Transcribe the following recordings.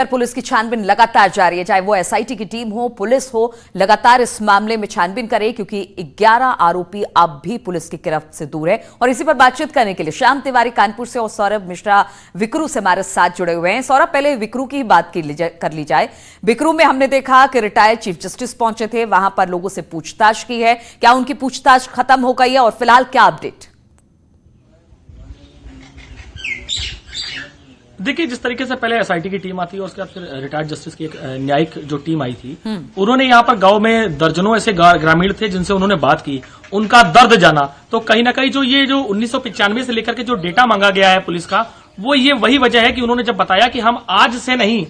Police की छानबीन लगातार जारी है, चाहे वो एसआईटी की टीम हो, पुलिस हो, लगातार इस मामले में छानबीन करे क्योंकि 11 आरोपी अब भी पुलिस की गिरफ्त से दूर है। और इसी पर बातचीत करने के लिए श्याम तिवारी कानपुर से और सौरभ मिश्रा विक्रू से हमारे साथ जुड़े हुए हैं। सौरभ, पहले विक्रू की बात कर ली जाए। विक्रू में हमने देखा कि रिटायर्ड चीफ जस्टिस पहुंचे थे, वहां पर लोगों से पूछताछ की है, क्या उनकी पूछताछ खत्म हो गई है और फिलहाल क्या अपडेट? देखिए, जिस तरीके से पहले एसआईटी की टीम आती है और उसके बाद फिर रिटायर्ड जस्टिस की एक न्यायिक जो टीम आई थी, उन्होंने यहाँ पर गांव में दर्जनों ऐसे ग्रामीण थे जिनसे उन्होंने बात की, उनका दर्द जाना। तो कहीं ना कहीं जो 1995 से लेकर के जो डेटा मांगा गया है पुलिस का, वो ये वही वजह है कि उन्होंने जब बताया कि हम आज से नहीं,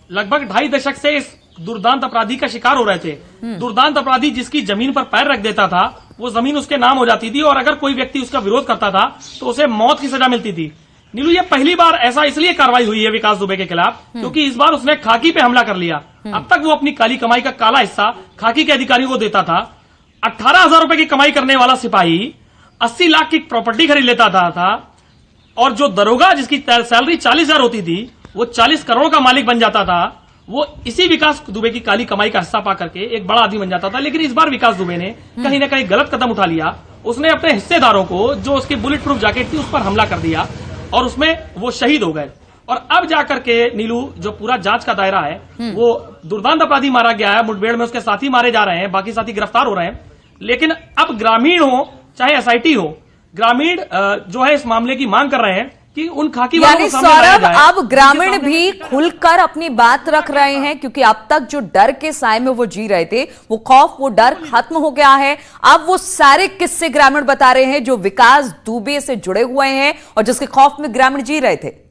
लगभग 2.5 दशक से इस दुर्दांत अपराधी का शिकार हो रहे थे। दुर्दांत अपराधी जिसकी जमीन पर पैर रख देता था, वो जमीन उसके नाम हो जाती थी और अगर कोई व्यक्ति उसका विरोध करता था तो उसे मौत की सजा मिलती थी। नीलू, ये पहली बार ऐसा इसलिए कार्रवाई हुई है विकास दुबे के खिलाफ क्योंकि इस बार उसने खाकी पे हमला कर लिया। अब तक वो अपनी काली कमाई का काला हिस्सा खाकी के अधिकारियों को देता था। 18,000 रुपए की कमाई करने वाला सिपाही 80 लाख की प्रॉपर्टी खरीद लेता था और जो दरोगा जिसकी सैलरी 40,000 होती थी, वो 40 करोड़ का मालिक बन जाता था। वो इसी विकास दुबे की काली कमाई का हिस्सा पा करके एक बड़ा आदमी बन जाता था। लेकिन इस बार विकास दुबे ने कहीं ना कहीं गलत कदम उठा लिया। उसने अपने हिस्सेदारों को, जो उसकी बुलेट प्रूफ जैकेट थी, उस पर हमला कर दिया और उसमें वो शहीद हो गए। और अब जाकर के नीलू, जो पूरा जांच का दायरा है, वो दुर्दांत अपराधी मारा गया है, मुठभेड़ में उसके साथी मारे जा रहे हैं, बाकी साथी गिरफ्तार हो रहे हैं। लेकिन अब ग्रामीण हो चाहे एसआईटी हो, ग्रामीण जो है इस मामले की मांग कर रहे हैं कि उन खाकी वालों को सामने लाया जाए। अब ग्रामीण भी खुलकर अपनी बात रख रहे हैं क्योंकि अब तक जो डर के साए में वो जी रहे थे, वो खौफ, वो डर खत्म हो गया है। अब वो सारे किस्से ग्रामीण बता रहे हैं जो विकास दुबे से जुड़े हुए हैं और जिसके खौफ में ग्रामीण जी रहे थे।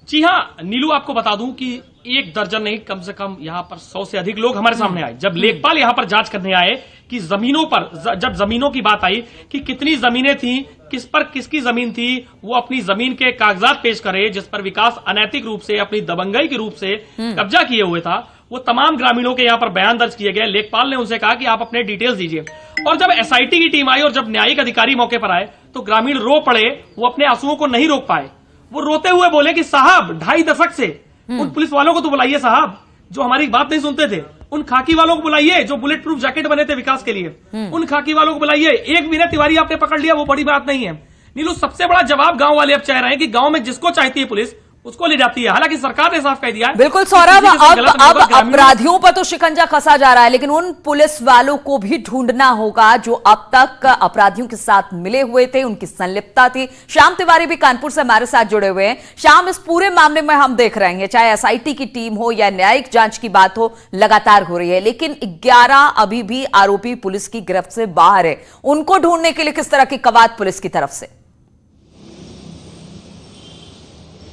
जी हाँ नीलू, आपको बता दूं कि 1 दर्जन नहीं, कम से कम यहाँ पर 100 से अधिक लोग हमारे सामने आए। जब लेखपाल यहाँ पर जांच करने आए कि जमीनों पर, जब जमीनों की बात आई कि कितनी जमीनें थी, किस पर किसकी जमीन थी, वो अपनी जमीन के कागजात पेश करे जिस पर विकास अनैतिक रूप से, अपनी दबंगई के रूप से कब्जा किए हुए था। वो तमाम ग्रामीणों के यहाँ पर बयान दर्ज किए गए। लेखपाल ने उनसे कहा कि आप अपने डिटेल्स दीजिए। और जब एसआईटी की टीम आई और जब न्यायिक अधिकारी मौके पर आए तो ग्रामीण रो पड़े। वो अपने आंसुओं को नहीं रोक पाए। वो रोते हुए बोले कि साहब, 2.5 दशक से उन पुलिस वालों को तो बुलाइए साहब, जो हमारी बात नहीं सुनते थे। उन खाकी वालों को बुलाइए जो बुलेट प्रूफ जैकेट बने थे विकास के लिए। उन खाकी वालों को बुलाइए। एक विनय तिवारी आपने पकड़ लिया, वो बड़ी बात नहीं है। नीलू, सबसे बड़ा जवाब गांव वाले अब चाह रहे हैं कि गांव में जिसको चाहती है पुलिस उसको ले जाती है। हालांकि सरकार ने साफ कह दिया है। बिल्कुल सौरभ, अब अपराधियों पर तो शिकंजा कसा जा रहा है, लेकिन उन पुलिस वालों को भी ढूंढना होगा जो अब तक अपराधियों के साथ मिले हुए थे, उनकी संलिप्तता थी। श्याम तिवारी भी कानपुर से हमारे साथ जुड़े हुए हैं। श्याम, इस पूरे मामले में हम देख रहे हैं, चाहे एसआईटी की टीम हो या न्यायिक जांच की बात हो, लगातार हो रही है, लेकिन 11 अभी भी आरोपी पुलिस की गिरफ्त से बाहर है। उनको ढूंढने के लिए किस तरह की कवायद पुलिस की तरफ से?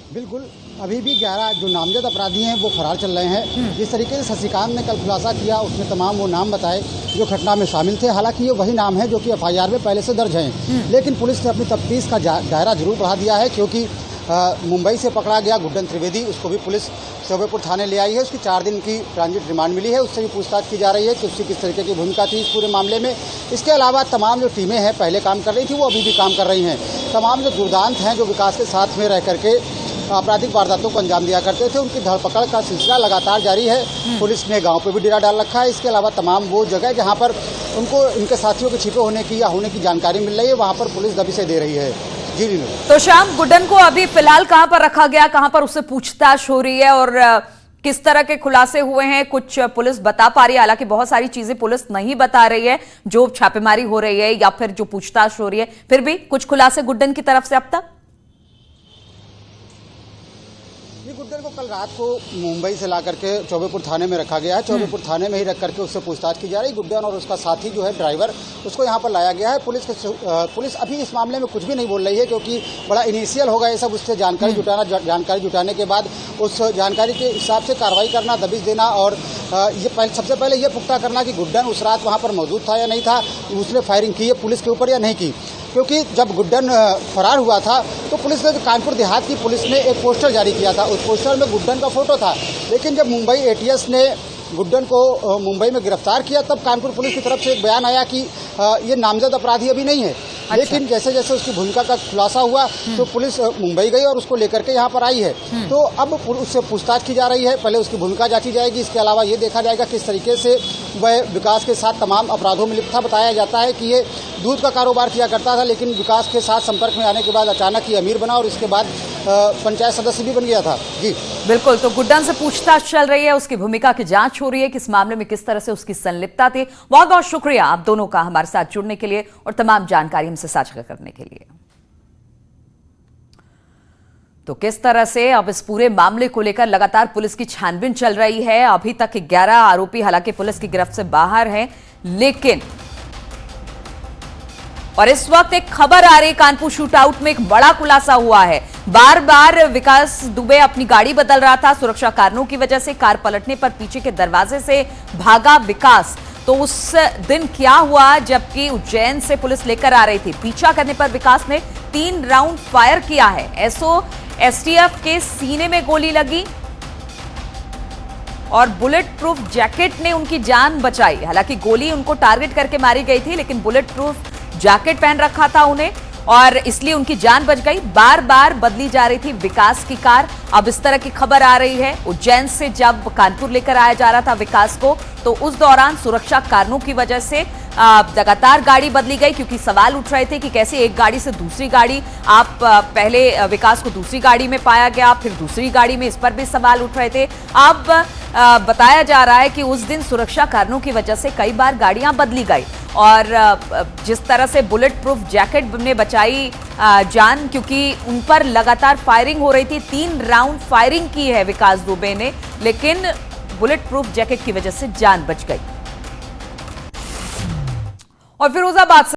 बिल्कुल, अभी भी 11 जो नामजद अपराधी हैं वो फरार चल रहे हैं। जिस तरीके से शशिकांत ने कल खुलासा किया, उसने तमाम वो नाम बताए जो घटना में शामिल थे। हालांकि ये वही नाम है जो कि एफआईआर में पहले से दर्ज हैं, लेकिन पुलिस ने अपनी तफ्तीश का दायरा जरूर बढ़ा दिया है क्योंकि मुंबई से पकड़ा गया गुड्डन त्रिवेदी, उसको भी पुलिस शोभेपुर थाने ले आई है। उसकी 4 दिन की ट्रांजिट रिमांड मिली है। उससे भी पूछताछ की जा रही है कि उसकी किस तरीके की भूमिका थी इस पूरे मामले में। इसके अलावा तमाम जो टीमें हैं पहले काम कर रही थी, वो अभी भी काम कर रही हैं। तमाम जो दुर्दांत हैं जो विकास के साथ में रह करके आपराधिक वारदातों को अंजाम दिया करते थे, उनकी धरपकड़ का सिलसिला लगातार जारी है। पुलिस ने गांव पे भी डेरा डाल रखा है। इसके अलावा तमाम वो जगह जहां पर उनको इनके साथियों के छिपे होने की या होने की जानकारी मिल रही है, वहां पर पुलिस दबी से दे रही है। जी नीलू, तो श्याम, गुड्डन को अभी फिलहाल कहां पर रखा गया, कहां पर उससे पूछताछ हो रही है और किस तरह के खुलासे हुए हैं, कुछ पुलिस बता पा रही है? हालांकि बहुत सारी चीजें पुलिस नहीं बता रही है, जो छापेमारी हो रही है या फिर जो पूछताछ हो रही है, फिर भी कुछ खुलासे गुड्डन की तरफ से अब तक? गुड्डन को कल रात को मुंबई से ला करके चौबेपुर थाने में रखा गया है। चौबेपुर थाने में ही रख करके उससे पूछताछ की जा रही है। गुड्डन और उसका साथी जो है ड्राइवर, उसको यहाँ पर लाया गया है। पुलिस अभी इस मामले में कुछ भी नहीं बोल रही है क्योंकि बड़ा इनिशियल होगा ये सब। उससे जानकारी जुटाने के बाद उस जानकारी के हिसाब से कार्रवाई करना, दबिश देना और सबसे पहले ये पुख्ता करना कि गुड्डन उस रात वहाँ पर मौजूद था या नहीं था, उसने फायरिंग की है पुलिस के ऊपर या नहीं की। क्योंकि जब गुड्डन फरार हुआ था तो पुलिस ने, कानपुर देहात की पुलिस ने एक पोस्टर जारी किया था। उस पोस्टर में गुड्डन का फोटो था, लेकिन जब मुंबई एटीएस ने गुड्डन को मुंबई में गिरफ्तार किया तब कानपुर पुलिस की तरफ से एक बयान आया कि ये नामजद अपराधी अभी नहीं है। लेकिन जैसे जैसे उसकी भूमिका का खुलासा हुआ तो पुलिस मुंबई गई और उसको लेकर के यहाँ पर आई है। तो अब उससे पूछताछ की जा रही है, पहले उसकी भूमिका जांची जाएगी। इसके अलावा ये देखा जाएगा किस तरीके से वह विकास के साथ तमाम अपराधों में लिप्त था। बताया जाता है कि ये दूध का कारोबार किया करता था, लेकिन विकास के साथ संपर्क में आने के बाद अचानक ये अमीर बना और इसके बाद पंचायत सदस्य भी बन गया था। जी बिल्कुल, तो गुड्डन से पूछताछ चल रही है, उसकी भूमिका की जांच हो रही है, किस मामले में किस तरह से उसकी संलिप्तता थी। बहुत बहुत शुक्रिया आप दोनों का हमारे साथ जुड़ने के लिए और तमाम जानकारी हमसे साझा करने के लिए। तो किस तरह से अब इस पूरे मामले को लेकर लगातार पुलिस की छानबीन चल रही है। अभी तक 11 आरोपी हालांकि पुलिस की गिरफ्त से बाहर हैं, लेकिन और इस वक्त एक खबर आ रही, कानपुर शूटआउट में एक बड़ा खुलासा हुआ है। बार बार विकास दुबे अपनी गाड़ी बदल रहा था, सुरक्षा कारणों की वजह से कार पलटने पर पीछे के दरवाजे से भागा विकास। तो उस दिन क्या हुआ, जबकि उज्जैन से पुलिस लेकर आ रही थी, पीछा करने पर विकास ने 3 राउंड फायर किया है। एसटीएफ के सीने में गोली लगी और बुलेट प्रूफ जैकेट ने उनकी जान बचाई। हालांकि गोली उनको टारगेट करके मारी गई थी, लेकिन बुलेट प्रूफ जैकेट पहन रखा था उन्हें और इसलिए उनकी जान बच गई। बार बार बदली जा रही थी विकास की कार। अब इस तरह की खबर आ रही है, उज्जैन से जब कानपुर लेकर आया जा रहा था विकास को, तो उस दौरान सुरक्षा कारणों की वजह से लगातार गाड़ी बदली गई, क्योंकि सवाल उठ रहे थे कि कैसे एक गाड़ी से दूसरी गाड़ी, आप पहले विकास को दूसरी गाड़ी में पाया गया, फिर दूसरी गाड़ी में, इस पर भी सवाल उठ रहे थे। अब बताया जा रहा है कि उस दिन सुरक्षा कारणों की वजह से कई बार गाड़ियां बदली गई और जिस तरह से बुलेट प्रूफ जैकेट ने बचाई जान, क्योंकि उन पर लगातार फायरिंग हो रही थी। 3 राउंड फायरिंग की है विकास दुबे ने, लेकिन बुलेट प्रूफ जैकेट की वजह से जान बच गई। और फिरोजाबाद